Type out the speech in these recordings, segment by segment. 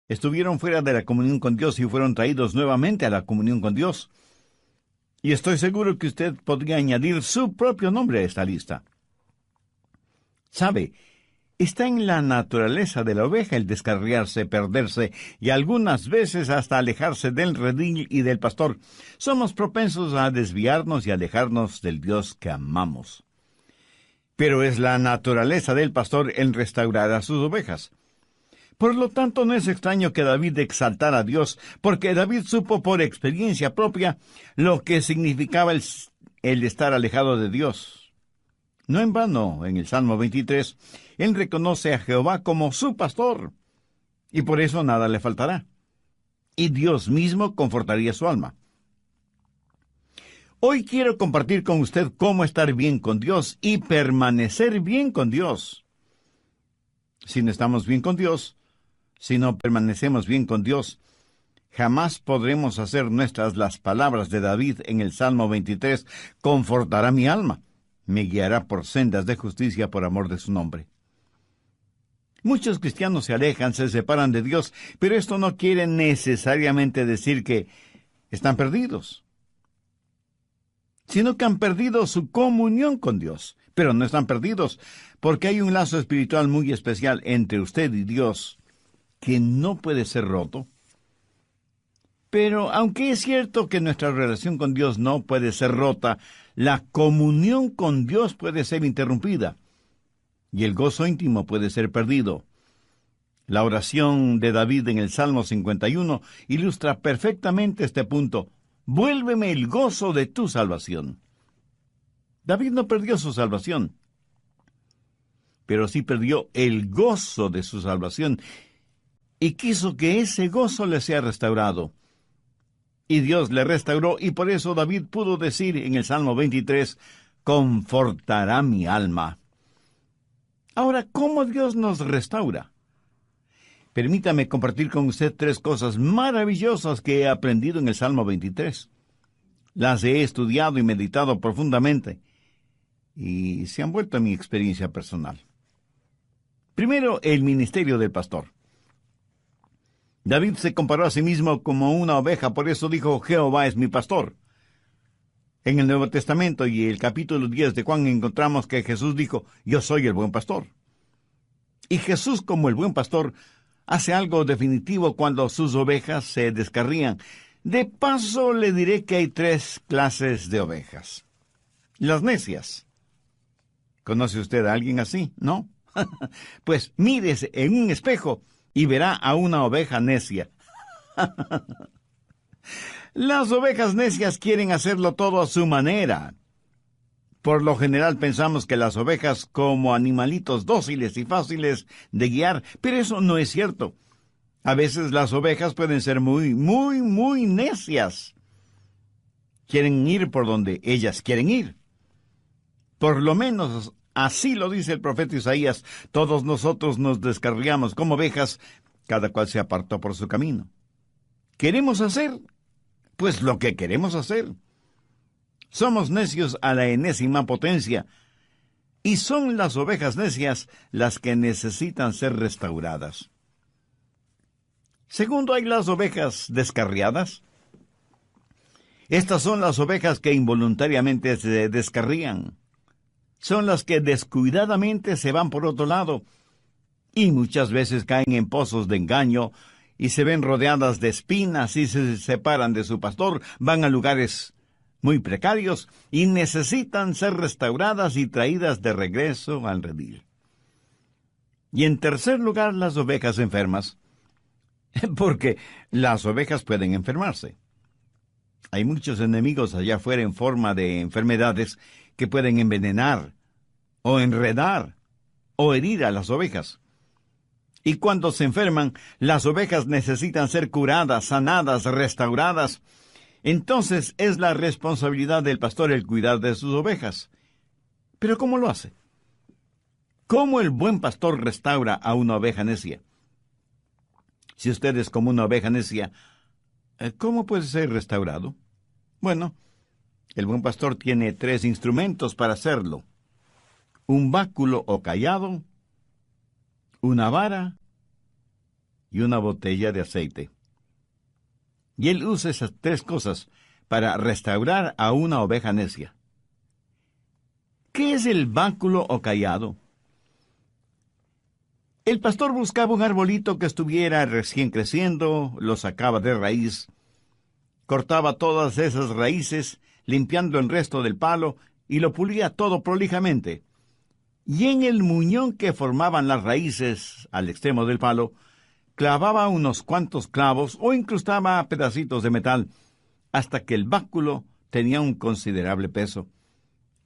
estuvieron fuera de la comunión con Dios y fueron traídos nuevamente a la comunión con Dios. Y estoy seguro que usted podría añadir su propio nombre a esta lista. ¿Sabe? Está en la naturaleza de la oveja el descarriarse, perderse y algunas veces hasta alejarse del redil y del pastor. Somos propensos a desviarnos y alejarnos del Dios que amamos. Pero es la naturaleza del pastor el restaurar a sus ovejas. Por lo tanto, no es extraño que David exaltara a Dios, porque David supo por experiencia propia lo que significaba el estar alejado de Dios. No en vano, en el Salmo 23, él reconoce a Jehová como su pastor, y por eso nada le faltará. Y Dios mismo confortaría su alma. Hoy quiero compartir con usted cómo estar bien con Dios y permanecer bien con Dios. Si no estamos bien con Dios, si no permanecemos bien con Dios, jamás podremos hacer nuestras las palabras de David en el Salmo 23, confortará mi alma, me guiará por sendas de justicia por amor de su nombre. Muchos cristianos se alejan, se separan de Dios, pero esto no quiere necesariamente decir que están perdidos, sino que han perdido su comunión con Dios. Pero no están perdidos, porque hay un lazo espiritual muy especial entre usted y Dios, que no puede ser roto. Pero aunque es cierto que nuestra relación con Dios no puede ser rota, la comunión con Dios puede ser interrumpida, y el gozo íntimo puede ser perdido. La oración de David en el Salmo 51 ilustra perfectamente este punto. Vuélveme el gozo de tu salvación. David no perdió su salvación, pero sí perdió el gozo de su salvación, y quiso que ese gozo le sea restaurado. Y Dios le restauró, y por eso David pudo decir en el Salmo 23, confortará mi alma. Ahora, ¿cómo Dios nos restaura? Permítame compartir con usted 3 cosas maravillosas que he aprendido en el Salmo 23. Las he estudiado y meditado profundamente, y se han vuelto a mi experiencia personal. Primero, el ministerio del pastor. David se comparó a sí mismo como una oveja, por eso dijo, Jehová es mi pastor. En el Nuevo Testamento y el capítulo 10 de Juan encontramos que Jesús dijo, yo soy el buen pastor. Y Jesús, como el buen pastor, hace algo definitivo cuando sus ovejas se descarrían. De paso, le diré que hay 3 clases de ovejas. Las necias. ¿Conoce usted a alguien así? ¿No? Pues mírese en un espejo y verá a una oveja necia. Las ovejas necias quieren hacerlo todo a su manera. Por lo general pensamos que las ovejas como animalitos dóciles y fáciles de guiar, pero eso no es cierto. A veces las ovejas pueden ser muy necias. Quieren ir por donde ellas quieren ir. Por lo menos así lo dice el profeta Isaías, todos nosotros nos descarriamos como ovejas, cada cual se apartó por su camino. ¿Queremos hacer? Pues lo que queremos hacer. Somos necios a la enésima potencia, y son las ovejas necias las que necesitan ser restauradas. Segundo, hay las ovejas descarriadas. Estas son las ovejas que involuntariamente se descarrían. Son las que descuidadamente se van por otro lado, y muchas veces caen en pozos de engaño, y se ven rodeadas de espinas y se separan de su pastor, van a lugares muy precarios y necesitan ser restauradas y traídas de regreso al redil. Y en tercer lugar, las ovejas enfermas, porque las ovejas pueden enfermarse. Hay muchos enemigos allá afuera en forma de enfermedades que pueden envenenar, o enredar, o herir a las ovejas. Y cuando se enferman, las ovejas necesitan ser curadas, sanadas, restauradas. Entonces es la responsabilidad del pastor el cuidar de sus ovejas. ¿Pero cómo lo hace? ¿Cómo el buen pastor restaura a una oveja necia? Si usted es como una oveja necia, ¿cómo puede ser restaurado? Bueno, el buen pastor tiene 3 instrumentos para hacerlo. Un báculo o cayado, una vara y una botella de aceite. Y él usa esas tres cosas para restaurar a una oveja necia. ¿Qué es el báculo o cayado? El pastor buscaba un arbolito que estuviera recién creciendo, lo sacaba de raíz, cortaba todas esas raíces, limpiando el resto del palo, y lo pulía todo prolijamente. Y en el muñón que formaban las raíces al extremo del palo, clavaba unos cuantos clavos o incrustaba pedacitos de metal, hasta que el báculo tenía un considerable peso.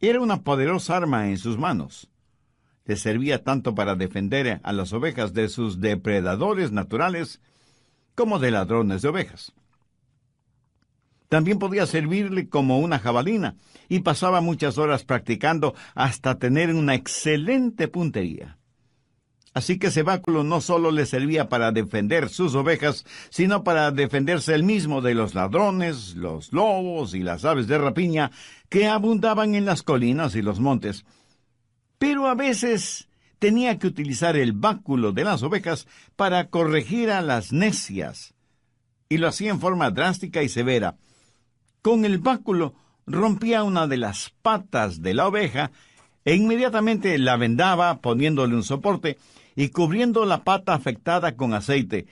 Era una poderosa arma en sus manos. Le servía tanto para defender a las ovejas de sus depredadores naturales como de ladrones de ovejas. También podía servirle como una jabalina, y pasaba muchas horas practicando hasta tener una excelente puntería. Así que ese báculo no solo le servía para defender sus ovejas, sino para defenderse él mismo de los ladrones, los lobos y las aves de rapiña que abundaban en las colinas y los montes. Pero a veces tenía que utilizar el báculo de las ovejas para corregir a las necias, y lo hacía en forma drástica y severa. Con el báculo rompía una de las patas de la oveja e inmediatamente la vendaba poniéndole un soporte y cubriendo la pata afectada con aceite.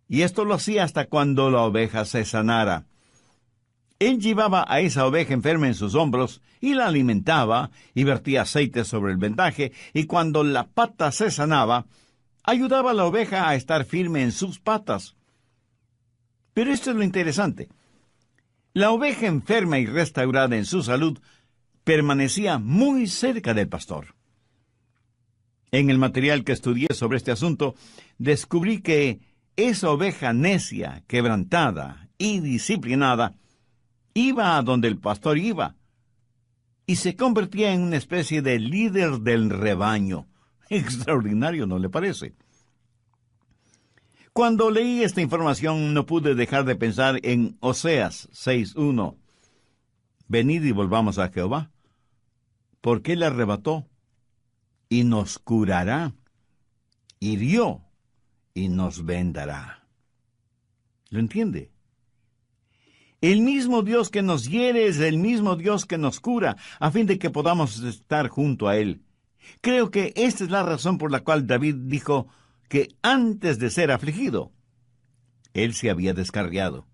Y esto lo hacía hasta cuando la oveja se sanara. Él llevaba a esa oveja enferma en sus hombros y la alimentaba y vertía aceite sobre el vendaje, y cuando la pata se sanaba, ayudaba a la oveja a estar firme en sus patas. Pero esto es lo interesante. La oveja enferma y restaurada en su salud permanecía muy cerca del pastor. En el material que estudié sobre este asunto, descubrí que esa oveja necia, quebrantada y disciplinada, iba a donde el pastor iba, y se convertía en una especie de líder del rebaño. Extraordinario, ¿no le parece? Cuando leí esta información, no pude dejar de pensar en Oseas 6:1. Venid y volvamos a Jehová, porque Él arrebató y nos curará, hirió y nos vendará. ¿Lo entiende? El mismo Dios que nos hiere es el mismo Dios que nos cura, a fin de que podamos estar junto a Él. Creo que esta es la razón por la cual David dijo que antes de ser afligido, Él se había descarriado.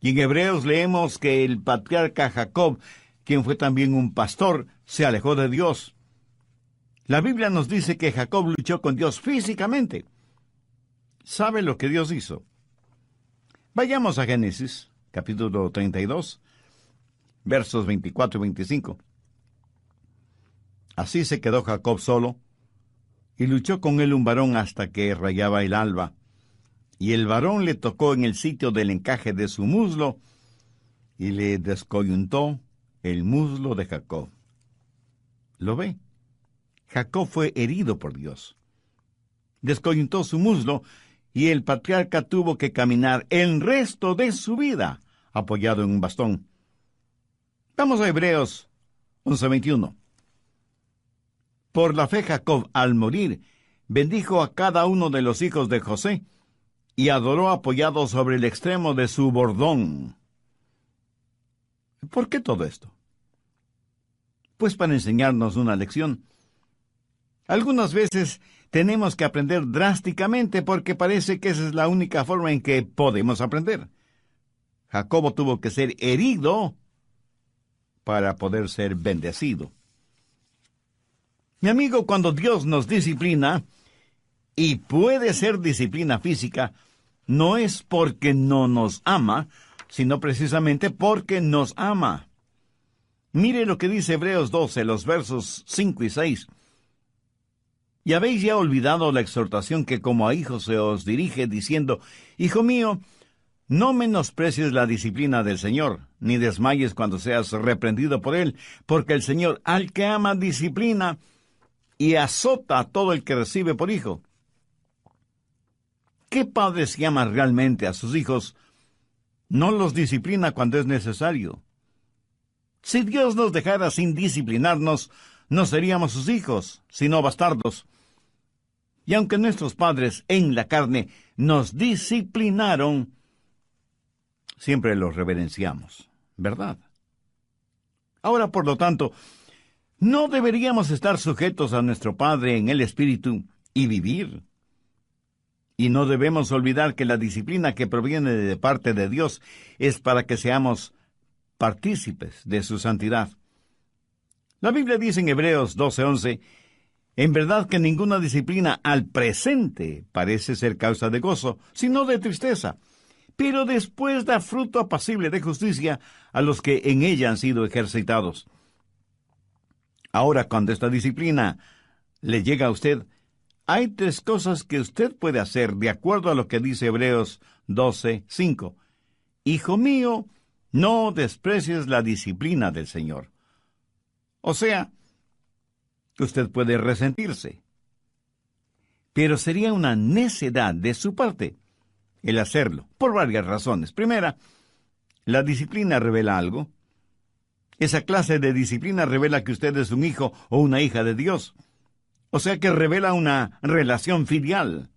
Y en Hebreos leemos que el patriarca Jacob, quien fue también un pastor, se alejó de Dios. La Biblia nos dice que Jacob luchó con Dios físicamente. ¿Sabe lo que Dios hizo? Vayamos a Génesis, capítulo 32, versos 24 y 25. Así se quedó Jacob solo, y luchó con él un varón hasta que rayaba el alba. Y el varón le tocó en el sitio del encaje de su muslo, y le descoyuntó el muslo de Jacob. ¿Lo ve? Jacob fue herido por Dios. Descoyuntó su muslo, y el patriarca tuvo que caminar el resto de su vida apoyado en un bastón. Vamos a Hebreos 11:21. Por la fe Jacob, al morir, bendijo a cada uno de los hijos de José, y adoró apoyado sobre el extremo de su bordón. ¿Por qué todo esto? Pues para enseñarnos una lección. Algunas veces tenemos que aprender drásticamente porque parece que esa es la única forma en que podemos aprender. Jacobo tuvo que ser herido para poder ser bendecido. Mi amigo, cuando Dios nos disciplina, y puede ser disciplina física, no es porque no nos ama, sino precisamente porque nos ama. Mire lo que dice Hebreos 12, los versos 5 y 6. Y habéis ya olvidado la exhortación que como a hijos se os dirige, diciendo: Hijo mío, no menosprecies la disciplina del Señor, ni desmayes cuando seas reprendido por Él, porque el Señor al que ama disciplina y azota a todo el que recibe por hijo. ¿Qué padres llama realmente a sus hijos? No los disciplina cuando es necesario. Si Dios nos dejara sin disciplinarnos, no seríamos sus hijos, sino bastardos. Y aunque nuestros padres en la carne nos disciplinaron, siempre los reverenciamos, ¿verdad? Ahora, por lo tanto, no deberíamos estar sujetos a nuestro Padre en el Espíritu y vivir. Y no debemos olvidar que la disciplina que proviene de parte de Dios es para que seamos partícipes de su santidad. La Biblia dice en Hebreos 12:11, en verdad que ninguna disciplina al presente parece ser causa de gozo, sino de tristeza, pero después da fruto apacible de justicia a los que en ella han sido ejercitados. Ahora, cuando esta disciplina le llega a usted, hay 3 cosas que usted puede hacer de acuerdo a lo que dice Hebreos 12:5. Hijo mío, no desprecies la disciplina del Señor. O sea, usted puede resentirse, pero sería una necedad de su parte el hacerlo, por varias razones. Primera, la disciplina revela algo. Esa clase de disciplina revela que usted es un hijo o una hija de Dios. O sea que revela una relación filial.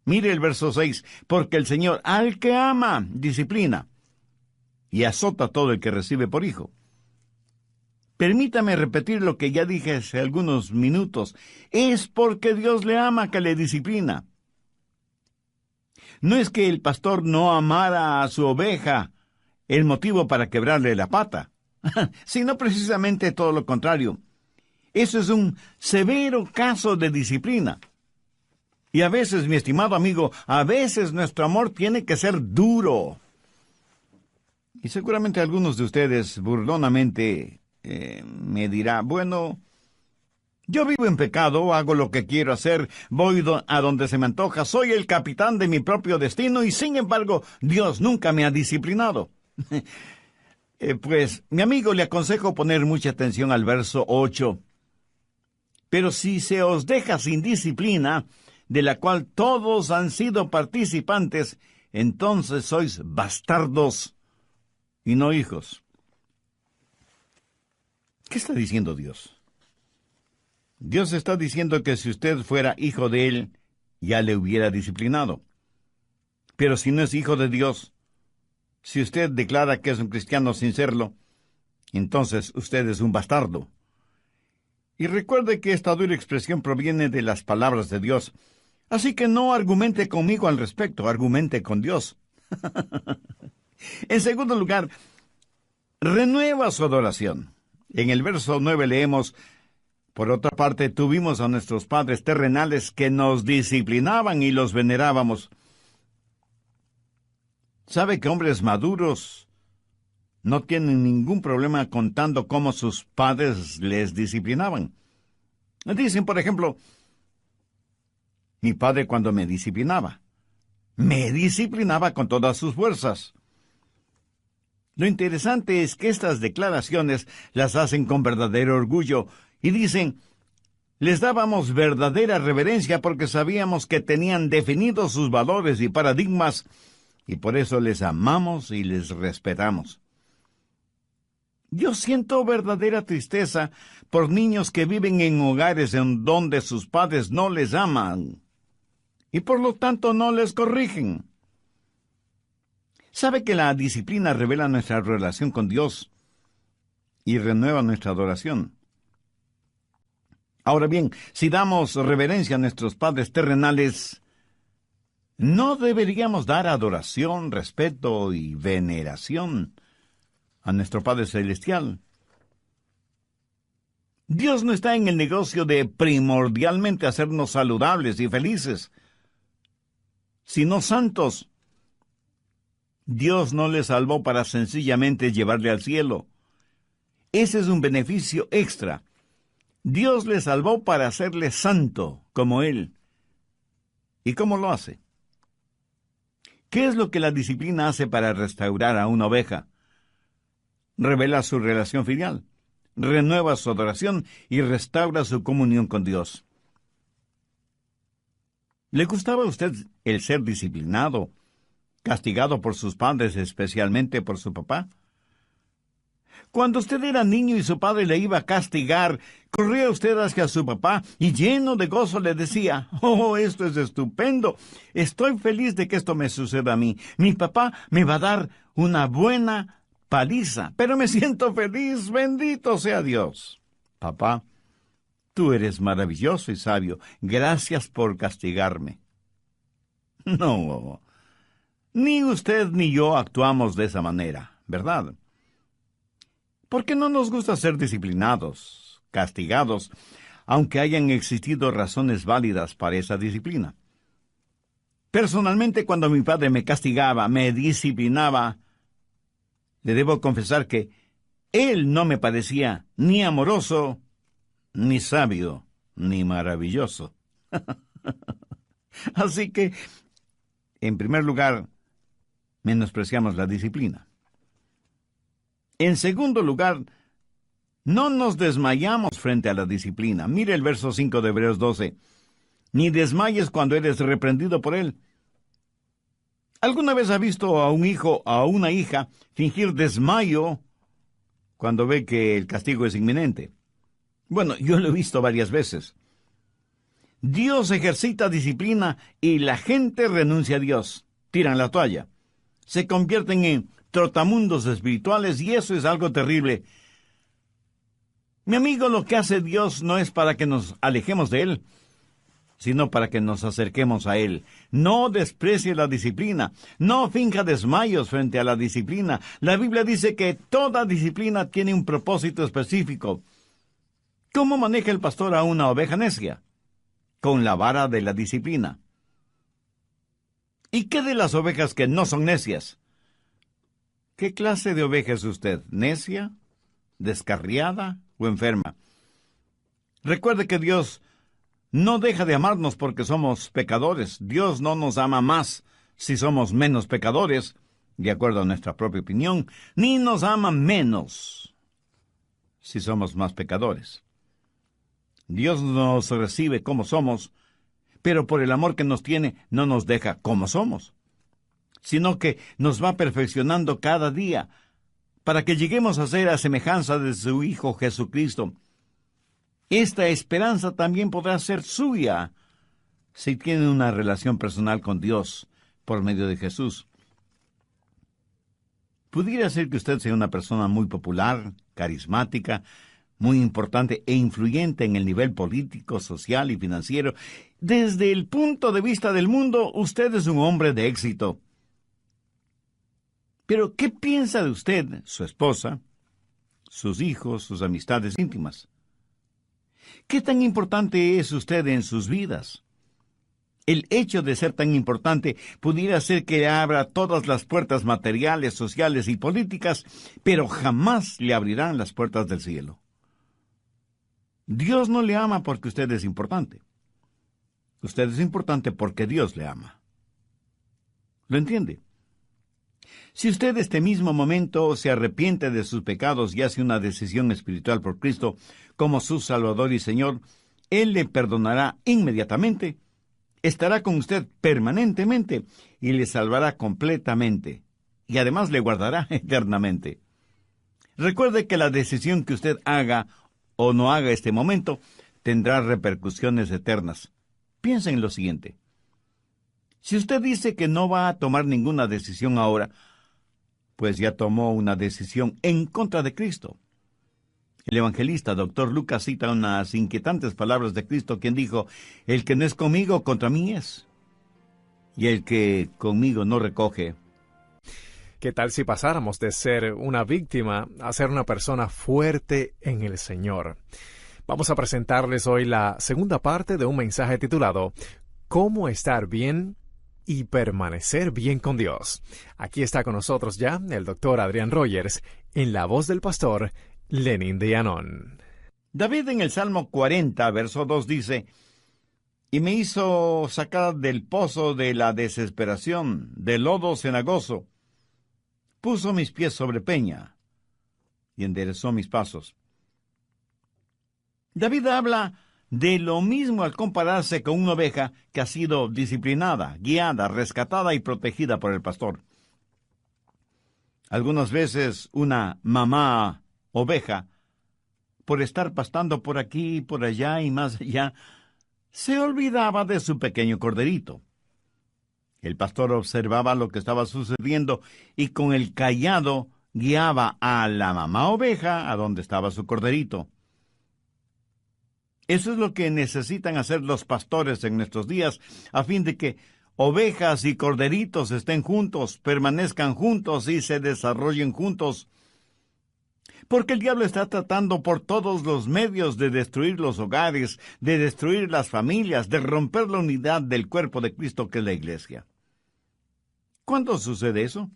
Mire el verso 6, porque el Señor al que ama disciplina y azota a todo el que recibe por hijo. Permítame repetir lo que ya dije hace algunos minutos. Es porque Dios le ama que le disciplina. No es que el pastor no amara a su oveja, el motivo para quebrarle la pata, sino precisamente todo lo contrario. Eso es un severo caso de disciplina. Y a veces, mi estimado amigo, a veces nuestro amor tiene que ser duro. Y seguramente algunos de ustedes burlonamente me dirá, bueno, yo vivo en pecado, hago lo que quiero hacer, voy a donde se me antoja, soy el capitán de mi propio destino y sin embargo Dios nunca me ha disciplinado. Pues, mi amigo, le aconsejo poner mucha atención al verso 8. Pero si se os deja sin disciplina, de la cual todos han sido participantes, entonces sois bastardos y no hijos. ¿Qué está diciendo Dios? Dios está diciendo que si usted fuera hijo de Él, ya le hubiera disciplinado. Pero si no es hijo de Dios, si usted declara que es un cristiano sin serlo, entonces usted es un bastardo. Y recuerde que esta dura expresión proviene de las palabras de Dios. Así que no argumente conmigo al respecto, argumente con Dios. En segundo lugar, renueva su adoración. En el verso 9 leemos, por otra parte, tuvimos a nuestros padres terrenales que nos disciplinaban y los venerábamos. ¿Sabe que hombres maduros no tienen ningún problema contando cómo sus padres les disciplinaban? Dicen, por ejemplo, mi padre cuando me disciplinaba con todas sus fuerzas. Lo interesante es que estas declaraciones las hacen con verdadero orgullo y dicen, les dábamos verdadera reverencia porque sabíamos que tenían definidos sus valores y paradigmas y por eso les amamos y les respetamos. Yo siento verdadera tristeza por niños que viven en hogares en donde sus padres no les aman y por lo tanto no les corrigen. ¿Sabe que la disciplina revela nuestra relación con Dios y renueva nuestra adoración? Ahora bien, si damos reverencia a nuestros padres terrenales, ¿no deberíamos dar adoración, respeto y veneración a nuestro Padre Celestial? Dios no está en el negocio de primordialmente hacernos saludables y felices, sino santos. Dios no le salvó para sencillamente llevarle al cielo. Ese es un beneficio extra. Dios le salvó para hacerle santo como Él. ¿Y cómo lo hace? ¿Qué es lo que la disciplina hace para restaurar a una oveja? Revela su relación filial, renueva su adoración y restaura su comunión con Dios. ¿Le gustaba a usted el ser disciplinado, castigado por sus padres, especialmente por su papá? Cuando usted era niño y su padre le iba a castigar, corría usted hacia su papá y lleno de gozo le decía: «Oh, esto es estupendo. Estoy feliz de que esto me suceda a mí. Mi papá me va a dar una buena paliza, pero me siento feliz. Bendito sea Dios». Papá, tú eres maravilloso y sabio. Gracias por castigarme. No, ni usted ni yo actuamos de esa manera, ¿verdad? Porque no nos gusta ser disciplinados, castigados, aunque hayan existido razones válidas para esa disciplina. Personalmente, cuando mi padre me castigaba, me disciplinaba, le debo confesar que él no me parecía ni amoroso, ni sabio, ni maravilloso. Así que, en primer lugar, menospreciamos la disciplina. En segundo lugar, no nos desmayamos frente a la disciplina. Mire el verso 5 de Hebreos 12. Ni desmayes cuando eres reprendido por él. ¿Alguna vez ha visto a un hijo o a una hija fingir desmayo cuando ve que el castigo es inminente? Bueno, yo lo he visto varias veces. Dios ejercita disciplina y la gente renuncia a Dios. Tiran la toalla. Se convierten en trotamundos espirituales y eso es algo terrible. Mi amigo, lo que hace Dios no es para que nos alejemos de Él, sino para que nos acerquemos a Él. No desprecie la disciplina. No finja desmayos frente a la disciplina. La Biblia dice que toda disciplina tiene un propósito específico. ¿Cómo maneja el pastor a una oveja necia? Con la vara de la disciplina. ¿Y qué de las ovejas que no son necias? ¿Qué clase de oveja es usted? ¿Necia? ¿Descarriada o enferma? Recuerde que Dios no deja de amarnos porque somos pecadores. Dios no nos ama más si somos menos pecadores, de acuerdo a nuestra propia opinión, ni nos ama menos si somos más pecadores. Dios nos recibe como somos, pero por el amor que nos tiene no nos deja como somos, sino que nos va perfeccionando cada día para que lleguemos a ser a semejanza de su Hijo Jesucristo. Esta esperanza también podrá ser suya si tiene una relación personal con Dios por medio de Jesús. Pudiera ser que usted sea una persona muy popular, carismática, muy importante e influyente en el nivel político, social y financiero. Desde el punto de vista del mundo, usted es un hombre de éxito. Pero, ¿qué piensa de usted, su esposa, sus hijos, sus amistades íntimas? ¿Qué tan importante es usted en sus vidas? El hecho de ser tan importante pudiera ser que le abra todas las puertas materiales, sociales y políticas, pero jamás le abrirán las puertas del cielo. Dios no le ama porque usted es importante. Usted es importante porque Dios le ama. ¿Lo entiende? Si usted este mismo momento se arrepiente de sus pecados y hace una decisión espiritual por Cristo como su Salvador y Señor, Él le perdonará inmediatamente, estará con usted permanentemente y le salvará completamente, y además le guardará eternamente. Recuerde que la decisión que usted haga o no haga este momento tendrá repercusiones eternas. Piensa en lo siguiente. Si usted dice que no va a tomar ninguna decisión ahora, pues ya tomó una decisión en contra de Cristo. El evangelista Dr. Lucas cita unas inquietantes palabras de Cristo, quien dijo: «El que no es conmigo, contra mí es, y el que conmigo no recoge». ¿Qué tal si pasáramos de ser una víctima a ser una persona fuerte en el Señor? Vamos a presentarles hoy la segunda parte de un mensaje titulado «Cómo estar bien y permanecer bien con Dios». Aquí está con nosotros ya el Dr. Adrián Rogers en la voz del pastor Lenin de Llanón. David en el Salmo 40, verso 2 dice: «Y me hizo sacar del pozo de la desesperación, del lodo cenagoso. Puso mis pies sobre peña y enderezó mis pasos». David habla de lo mismo al compararse con una oveja que ha sido disciplinada, guiada, rescatada y protegida por el pastor. Algunas veces una mamá oveja, por estar pastando por aquí, por allá y más allá, se olvidaba de su pequeño corderito. El pastor observaba lo que estaba sucediendo y con el cayado guiaba a la mamá oveja a donde estaba su corderito. Eso es lo que necesitan hacer los pastores en nuestros días, a fin de que ovejas y corderitos estén juntos, permanezcan juntos y se desarrollen juntos. Porque el diablo está tratando por todos los medios de destruir los hogares, de destruir las familias, de romper la unidad del cuerpo de Cristo que es la iglesia. ¿Cuándo sucede eso?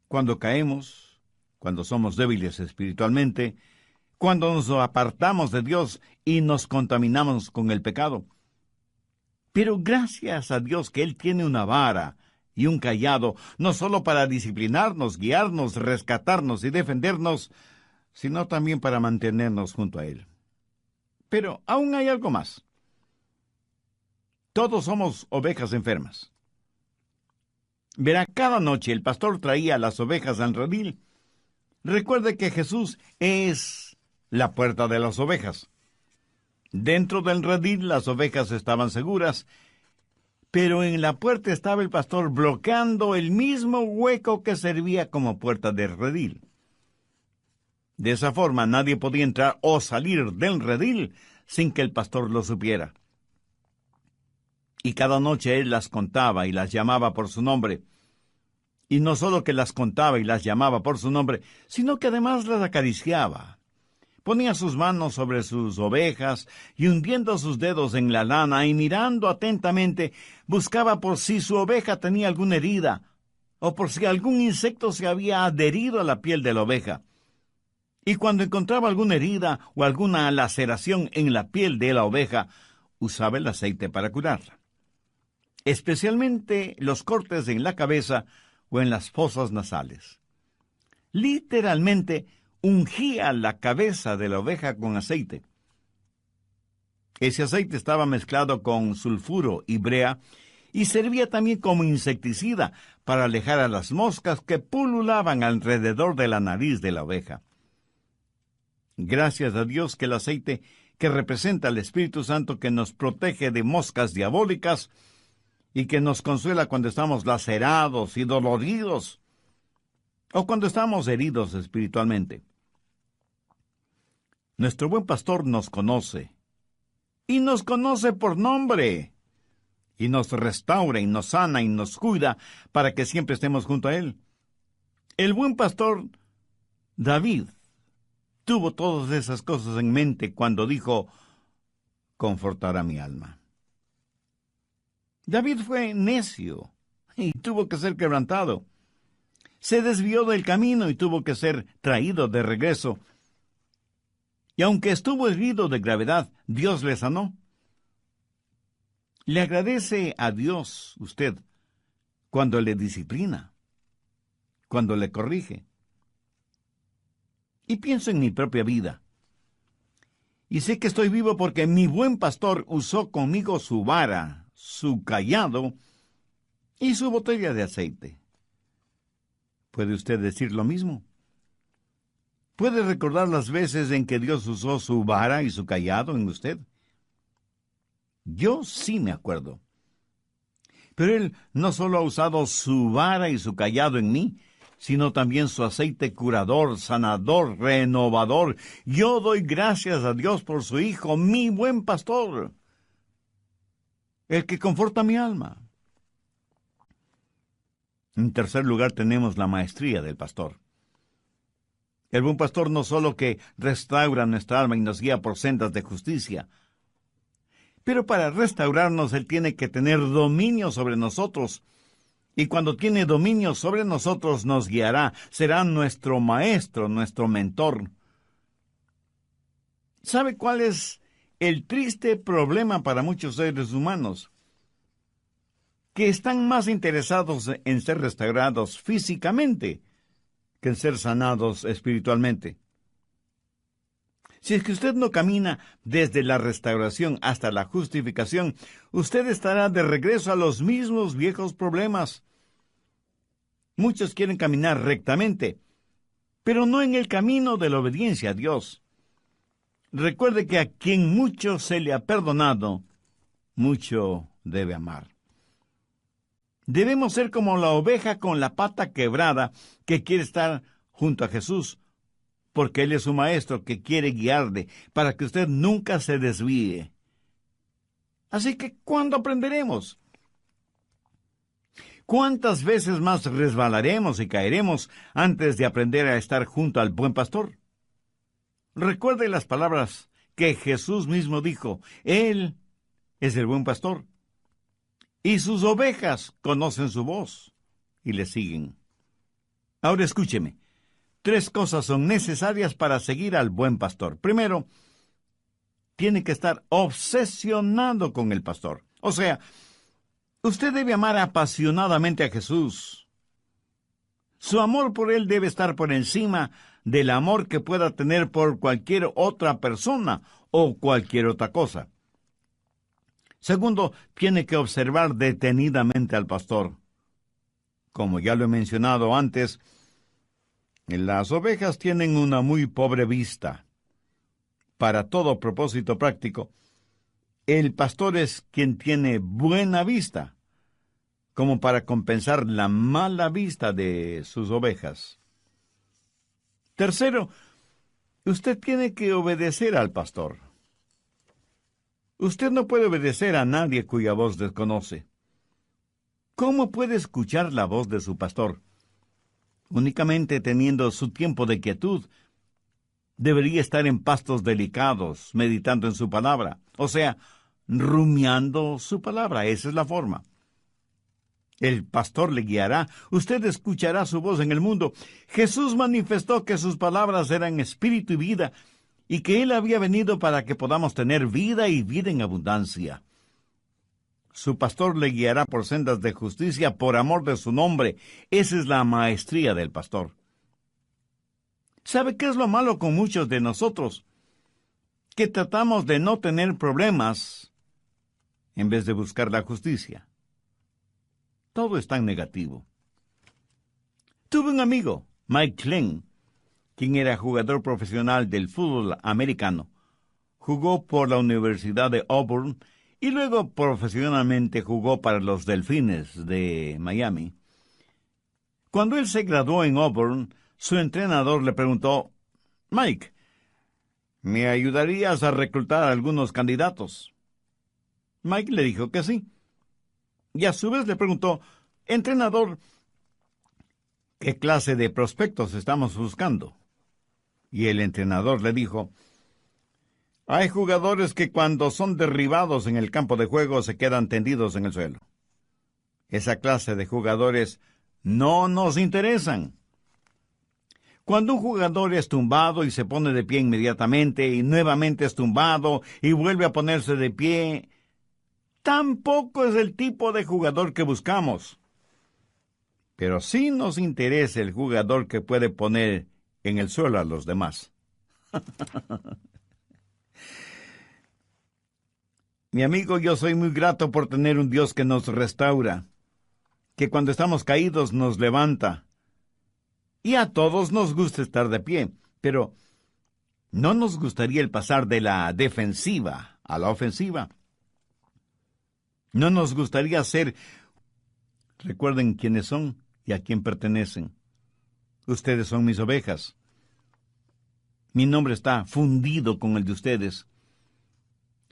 Cuando caemos, cuando somos débiles espiritualmente, cuando nos apartamos de Dios y nos contaminamos con el pecado. Pero gracias a Dios que Él tiene una vara y un cayado, no solo para disciplinarnos, guiarnos, rescatarnos y defendernos, sino también para mantenernos junto a Él. Pero aún hay algo más. Todos somos ovejas enfermas. Verá, cada noche el pastor traía las ovejas al redil. Recuerde que Jesús es la puerta de las ovejas. Dentro del redil las ovejas estaban seguras, pero en la puerta estaba el pastor bloqueando el mismo hueco que servía como puerta del redil. De esa forma nadie podía entrar o salir del redil sin que el pastor lo supiera. Y cada noche él las contaba y las llamaba por su nombre. Y no solo que las contaba y las llamaba por su nombre, sino que además las acariciaba. Ponía sus manos sobre sus ovejas y hundiendo sus dedos en la lana y mirando atentamente, buscaba por si su oveja tenía alguna herida o por si algún insecto se había adherido a la piel de la oveja. Y cuando encontraba alguna herida o alguna laceración en la piel de la oveja, usaba el aceite para curarla. Especialmente los cortes en la cabeza o en las fosas nasales. Literalmente ungía la cabeza de la oveja con aceite. Ese aceite estaba mezclado con sulfuro y brea y servía también como insecticida para alejar a las moscas que pululaban alrededor de la nariz de la oveja. Gracias a Dios que el aceite, que representa al Espíritu Santo que nos protege de moscas diabólicas y que nos consuela cuando estamos lacerados y doloridos o cuando estamos heridos espiritualmente. Nuestro buen pastor nos conoce, y nos conoce por nombre, y nos restaura y nos sana y nos cuida para que siempre estemos junto a Él. El buen pastor David tuvo todas esas cosas en mente cuando dijo, confortará mi alma. David fue necio y tuvo que ser quebrantado. Se desvió del camino y tuvo que ser traído de regreso. Y aunque estuvo herido de gravedad, Dios le sanó. Le agradece a Dios usted cuando le disciplina, cuando le corrige. Y pienso en mi propia vida. Y sé que estoy vivo porque mi buen pastor usó conmigo su vara, su cayado y su botella de aceite. ¿Puede usted decir lo mismo? ¿Puede recordar las veces en que Dios usó su vara y su cayado en usted? Yo sí me acuerdo. Pero Él no solo ha usado su vara y su cayado en mí, sino también su aceite curador, sanador, renovador. Yo doy gracias a Dios por su Hijo, mi buen pastor, el que conforta mi alma. En tercer lugar tenemos la maestría del pastor. El buen pastor no solo que restaura nuestra alma y nos guía por sendas de justicia, pero para restaurarnos Él tiene que tener dominio sobre nosotros. Y cuando tiene dominio sobre nosotros nos guiará, será nuestro maestro, nuestro mentor. ¿Sabe cuál es el triste problema para muchos seres humanos? Que están más interesados en ser restaurados físicamente que en ser sanados espiritualmente. Si es que usted no camina desde la restauración hasta la justificación, usted estará de regreso a los mismos viejos problemas. Muchos quieren caminar rectamente, pero no en el camino de la obediencia a Dios. Recuerde que a quien mucho se le ha perdonado, mucho debe amar. Debemos ser como la oveja con la pata quebrada que quiere estar junto a Jesús, porque Él es su maestro que quiere guiarle para que usted nunca se desvíe. Así que, ¿cuándo aprenderemos? ¿Cuántas veces más resbalaremos y caeremos antes de aprender a estar junto al buen pastor? Recuerde las palabras que Jesús mismo dijo. Él es el buen pastor, y sus ovejas conocen su voz y le siguen. Ahora escúcheme. 3 cosas son necesarias para seguir al buen pastor. Primero, tiene que estar obsesionado con el pastor. O sea, usted debe amar apasionadamente a Jesús. Su amor por Él debe estar por encima del amor que pueda tener por cualquier otra persona o cualquier otra cosa. Segundo, tiene que observar detenidamente al pastor. Como ya lo he mencionado antes, las ovejas tienen una muy pobre vista. Para todo propósito práctico, el pastor es quien tiene buena vista, como para compensar la mala vista de sus ovejas. Tercero, usted tiene que obedecer al pastor. Usted no puede obedecer a nadie cuya voz desconoce. ¿Cómo puede escuchar la voz de su pastor? Únicamente teniendo su tiempo de quietud. Debería estar en pastos delicados, meditando en su palabra. O sea, rumiando su palabra. Esa es la forma. El pastor le guiará. Usted escuchará su voz en el mundo. Jesús manifestó que sus palabras eran espíritu y vida, y que Él había venido para que podamos tener vida y vida en abundancia. Su pastor le guiará por sendas de justicia por amor de su nombre. Esa es la maestría del pastor. ¿Sabe qué es lo malo con muchos de nosotros? Que tratamos de no tener problemas en vez de buscar la justicia. Todo es tan negativo. Tuve un amigo, Mike Glenn, quien era jugador profesional del fútbol americano. Jugó por la Universidad de Auburn y luego profesionalmente jugó para los Delfines de Miami. Cuando él se graduó en Auburn, su entrenador le preguntó: Mike, ¿me ayudarías a reclutar a algunos candidatos? Mike le dijo que sí. Y a su vez le preguntó: entrenador, ¿qué clase de prospectos estamos buscando? Y el entrenador le dijo: hay jugadores que cuando son derribados en el campo de juego se quedan tendidos en el suelo. Esa clase de jugadores no nos interesan. Cuando un jugador es tumbado y se pone de pie inmediatamente y nuevamente es tumbado y vuelve a ponerse de pie, tampoco es el tipo de jugador que buscamos. Pero sí nos interesa el jugador que puede poner en el suelo a los demás. Mi amigo, yo soy muy grato por tener un Dios que nos restaura, que cuando estamos caídos nos levanta. Y a todos nos gusta estar de pie, pero no nos gustaría el pasar de la defensiva a la ofensiva. No nos gustaría ser... Recuerden quiénes son y a quién pertenecen. Ustedes son mis ovejas. Mi nombre está fundido con el de ustedes.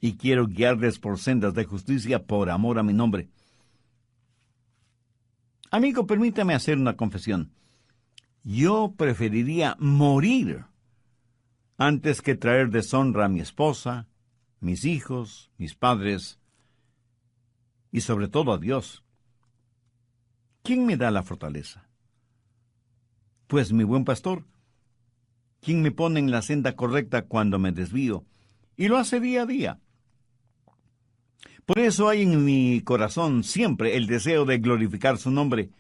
Y quiero guiarles por sendas de justicia por amor a mi nombre. Amigo, permítame hacer una confesión. Yo preferiría morir antes que traer deshonra a mi esposa, mis hijos, mis padres y sobre todo a Dios. ¿Quién me da la fortaleza? Pues mi buen pastor, quien me pone en la senda correcta cuando me desvío, y lo hace día a día. Por eso hay en mi corazón siempre el deseo de glorificar su nombre.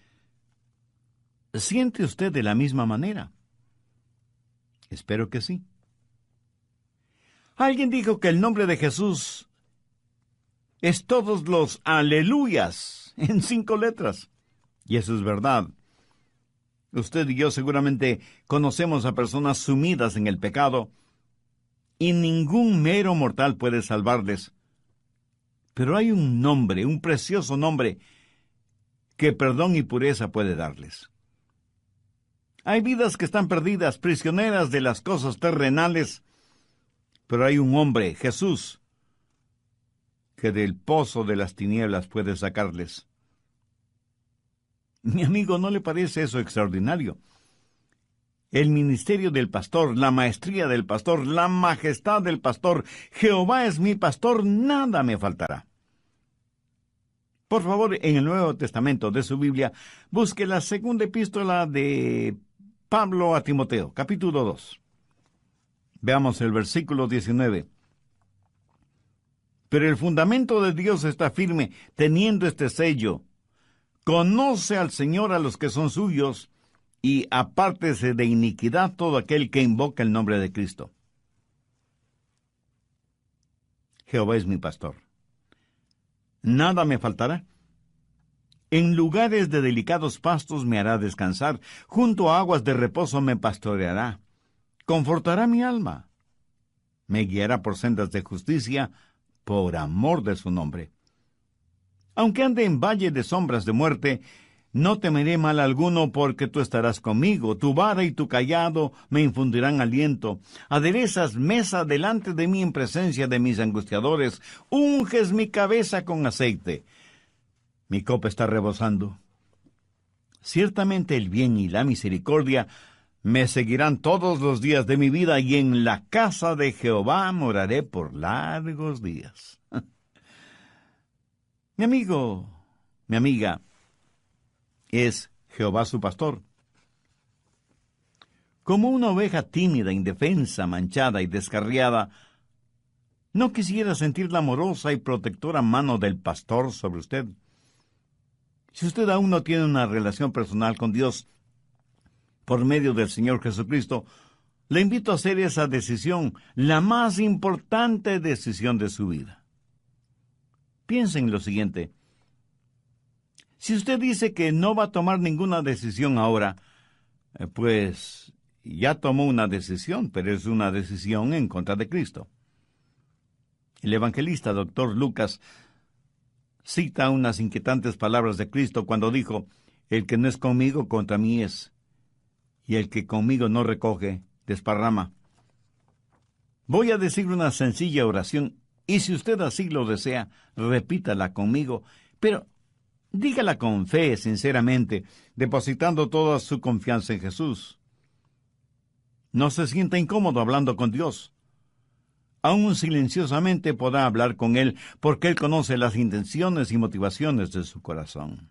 ¿Siente usted de la misma manera? Espero que sí. Alguien dijo que el nombre de Jesús es todos los aleluyas en 5 letras. Y eso es verdad. Usted y yo seguramente conocemos a personas sumidas en el pecado, y ningún mero mortal puede salvarles. Pero hay un nombre, un precioso nombre, que perdón y pureza puede darles. Hay vidas que están perdidas, prisioneras de las cosas terrenales, pero hay un hombre, Jesús, que del pozo de las tinieblas puede sacarles. Mi amigo, ¿no le parece eso extraordinario? El ministerio del pastor, la maestría del pastor, la majestad del pastor. Jehová es mi pastor, nada me faltará. Por favor, en el Nuevo Testamento de su Biblia, busque la segunda epístola de Pablo a Timoteo, capítulo 2. Veamos el versículo 19. Pero el fundamento de Dios está firme, teniendo este sello: conoce al Señor a los que son suyos, y apártese de iniquidad todo aquel que invoca el nombre de Cristo. Jehová es mi pastor. Nada me faltará. En lugares de delicados pastos me hará descansar, junto a aguas de reposo me pastoreará. Confortará mi alma. Me guiará por sendas de justicia, por amor de su nombre. Aunque ande en valle de sombras de muerte, no temeré mal alguno, porque tú estarás conmigo. Tu vara y tu cayado me infundirán aliento. Aderezas mesa delante de mí en presencia de mis angustiadores. Unges mi cabeza con aceite. Mi copa está rebosando. Ciertamente el bien y la misericordia me seguirán todos los días de mi vida, y en la casa de Jehová moraré por largos días. Mi amigo, mi amiga, ¿es Jehová su pastor? Como una oveja tímida, indefensa, manchada y descarriada, ¿no quisiera sentir la amorosa y protectora mano del pastor sobre usted? Si usted aún no tiene una relación personal con Dios por medio del Señor Jesucristo, le invito a hacer esa decisión, la más importante decisión de su vida. Piense en lo siguiente. Si usted dice que no va a tomar ninguna decisión ahora, pues ya tomó una decisión, pero es una decisión en contra de Cristo. El evangelista Dr. Lucas cita unas inquietantes palabras de Cristo cuando dijo: el que no es conmigo, contra mí es, y el que conmigo no recoge, desparrama. Voy a decir una sencilla oración, y si usted así lo desea, repítala conmigo, pero dígala con fe, sinceramente, depositando toda su confianza en Jesús. No se sienta incómodo hablando con Dios. Aún silenciosamente podrá hablar con Él, porque Él conoce las intenciones y motivaciones de su corazón.